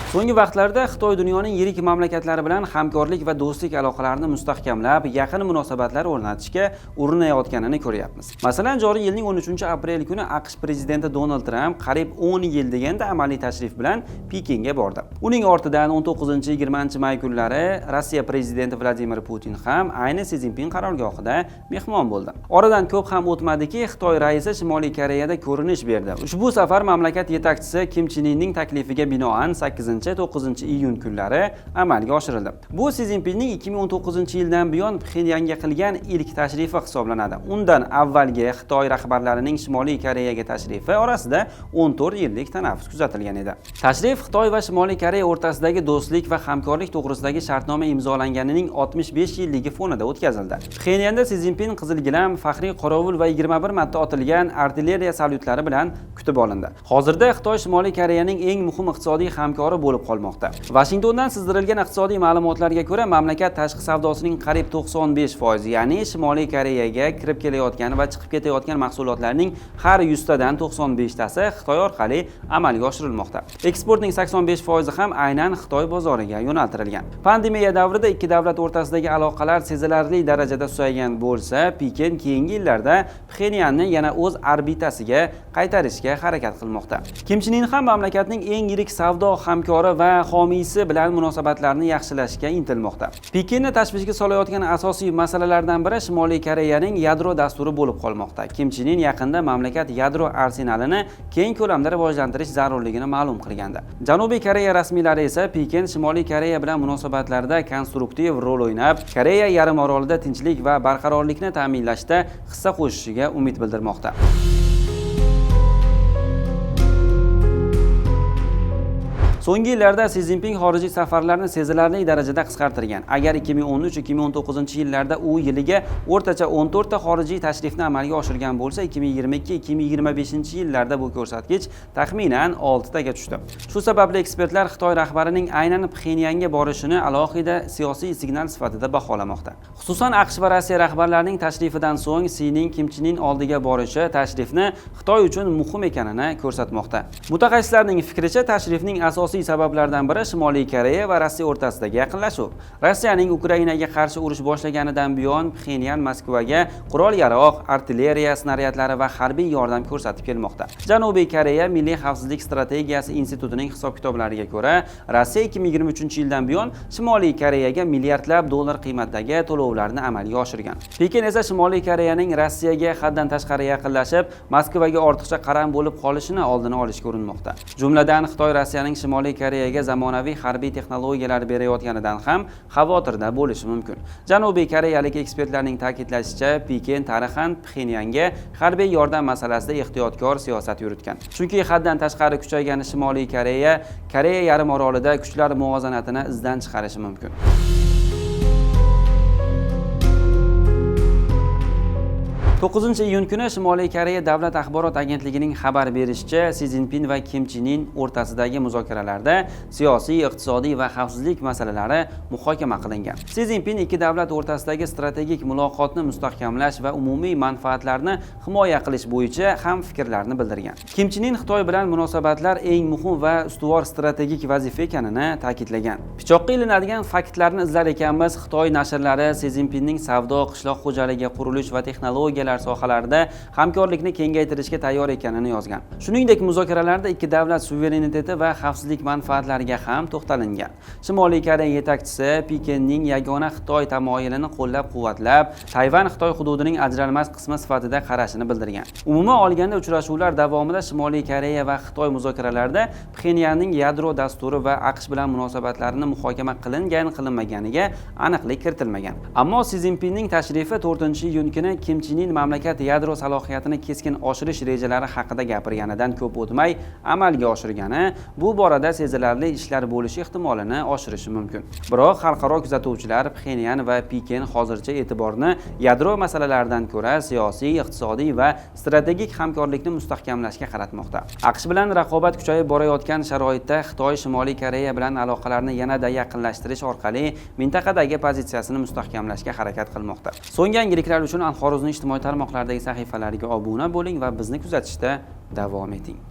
So'nggi vaqtlarda Xitoy dunyoning yirik mamlakatlari bilan hamkorlik va do'stlik aloqalarini mustahkamlab, yaqin munosabatlar o'rnatishga urinayotganini ko'ryapmiz. Masalan, joriy yilning 13-aprel kuni AQSh prezidenti Donald Tramp qariyb 10 yil deganda amaliy tashrif bilan Pekinga bordi. Uning ortidan 19-20 may kunlari Rossiya prezidenti Vladimir Putin ham ayni Si Zinpin qarorgohida mehmon bo'ldi. Oradan ko'p ham o'tmadiki, Xitoy raisi Shimoliy Koreyada ko'rinish berdi. Ushbu safar mamlakat yetakchisi Kim Chen Inning taklifiga binoan 8-9-iyun kunlari amalga oshirildi. Bu Si Zinpinning 2019-yildan buyon Pxenyanga qilgan ilk tashrifi hisoblanadi. Undan avvalgi Xitoy rahbarlarining Shimoliy Koreyaga tashrifi orasida 14 yillik tanaffus kuzatilgan edi. Tashrif Xitoy va Shimoliy Koreya o'rtasidagi do'stlik va hamkorlik to'g'risidagi shartnoma imzolanganining 65 yilligi fonida o'tkazildi. Pxenyanda Si Zinpin qizil gilam, faxriy qorovul va 21 marta otilgan artilleriya salyutlari bilan kutib olindi. Hozirda Xitoy Shimoliy Koreyaning eng muhim iqtisodiy hamkori bo'lib qolmoqda. Washingtondan sizdirilgan iqtisodiy ma'lumotlarga ko'ra, mamlakat tashqi savdosining qariyb 95%, ya'ni Shimoliy Koreyaga kirib kelayotgan va chiqib ketayotgan mahsulotlarning har 100 tadan 95 tasi Xitoy orqali amalga oshirilmoqda. Eksportning 85% ham aynan Xitoy bozoriga yo'naltirilgan. Pandemiya davrida ikki davlat o'rtasidagi aloqalar sezilarli darajada susaygan bo'lsa, Pekin keyingi yillarda Pxenyanni yana o'z orbitasiga qaytarishga harakat qilmoqda. Kim Chen In ham mamlakatning eng yirik savdo hamkori va homiysi bilan munosabatlarni yaxshilashga intilmoqda. Pekinni tashvishga solayotgan asosiy masalalardan biri Shimoliy Koreyaning yadro dasturi bo'lib qolmoqda. Kim Chen In yaqinda mamlakat yadro arsenalini keng ko'lamda rivojlantirish zarurligini ma'lum qilgandi. Janubiy Koreya rasmiylari esa Pekin Shimoliy Koreya bilan munosabatlarda konstruktiv rol o'ynab, Koreya yarim orolida tinchlik va barqarorlikni ta'minlashda hissa qo'shishiga umid bildirmoqda. So'nggi yillarda Si Zinpin xorijiy safarlarni sezilarli darajada qisqartirgan. Agar 2013-2019-yillarda u yiliga o'rtacha 14 ta xorijiy tashrifni amalga oshirgan bo'lsa, 2022-2025-yillarda bu ko'rsatkich taxminan 6 taga tushdi. Shu sababli ekspertlar Xitoy rahbarining aynan Pxenyanga borishini alohida siyosiy signal sifatida baholamoqda. Xususan AQSh va Rossiya rahbarlarining tashrifidan so'ng Sining Kim Chen In oldiga borishi tashrifni Xitoy uchun muhim ekanini ko'rsatmoqda. Mutaxassislarning fikricha, tashrifning asosiy sabablardan biri Shimoliy Koreya va Rossiya o'rtasidagi yaqinlashuv. Rossiyaning Ukrainaga qarshi urush boshlaganidan buyon Pxenyan Moskvaga qurol-yarog', artilleriya, snaryadlari va harbiy yordam ko'rsatib kelmoqda. Janubiy Koreya Milliy xavfsizlik strategiyasi institutining hisob-kitoblariga ko'ra, Rossiya 2023-yildan buyon Shimoliy Koreyaga milliardlab dollar qiymatdagi to'lovlarni amalga oshirgan. Pekin esa Shimoliy Koreyaning Rossiyaga haddan tashqari yaqinlashib, Moskvaga ortiqcha qaram bo'lib qolishini oldini olishga urinmoqda. Jumladan Xitoy Rossiyaning Shimoliy Koreyaga zamonaviy harbiy texnologiyalar berayotganidan ham xavotirda bo'lishi mumkin. Janubiy koreyalik ekspertlarning ta'kidlashicha, Pekin tarixan Pxenyanga harbiy yordam masalasida ehtiyotkor siyosat yuritgan. Chunki haddan tashqari kuchaygan Shimoliy Koreya, Koreya yarim orolida kuchlar muvozanatini izdan chiqarishi mumkin. 9-iyun kuni Shimoliy Koreya davlat axborot agentligining xabar berishicha, Si Zinpin va Kim Chen In o'rtasidagi muzokaralarda siyosiy, iqtisodiy va xavfsizlik masalalari muhokama qilingan. Si Zinpin ikki davlat o'rtasidagi strategik muloqotni mustahkamlash va umumiy manfaatlarni himoya qilish bo'yicha ham fikrlarni bildirgan. Kim Chen In Xitoy bilan munosabatlar eng muhim va ustuvor strategik vazifa ekanini ta'kidlagan. Pichoqqa ilinadigan faktlarni izlar ekanmiz, Xitoy nashrlari Si Zinpinning savdo, qishloq xo'jaligi, qurilish va texnologiyalar sohalarida hamkorlikni kengaytirishga tayyor ekanini yozgan. Shuningdek, muzokaralarda ikki davlat suvereniteti va xavfsizlik manfaatlariga ham to'xtalingan. Shimoliy Koreya yetakchisi Pekinning yagona Xitoy tamoyilini qo'llab-quvvatlab, Tayvan Xitoy hududining ajralmas qismi sifatida qarashini bildirgan. Umuman olganda, uchrashuvlar davomida Shimoliy Koreya va Xitoy muzokaralarida Pxenyanning yadro dasturi va AQSh bilan munosabatlarini muhokama qilinmaganiga aniqlik kiritilmagan. Ammo Si Zinpinning tashrifi 4-iyun kuni Kim Chen In mamlakat yadro salohiyatini keskin oshirish rejalari haqida gapirganidan ko'p o'tmay amalga oshirgani bu borada sezilarli ishlar bo'lishi ehtimolini oshirishi mumkin. Biroq xalqaro kuzatuvchilar Pxenyan va Pekin hozircha e'tiborni yadro masalalaridan ko'ra siyosiy, iqtisodiy va strategik hamkorlikni mustahkamlashga qaratmoqda. AQSh bilan raqobat kuchayib borayotgan sharoitda Xitoy Shimoliy Koreya bilan aloqalarni yanada yaqinlashtirish orqali mintaqadagi pozitsiyasini mustahkamlashga harakat qilmoqda. So'nggi yangiliklar uchun Anxoruzning ijtimoiy tarmoqlardagi sahifalariga obuna bo'ling va bizni kuzatishda davom eting.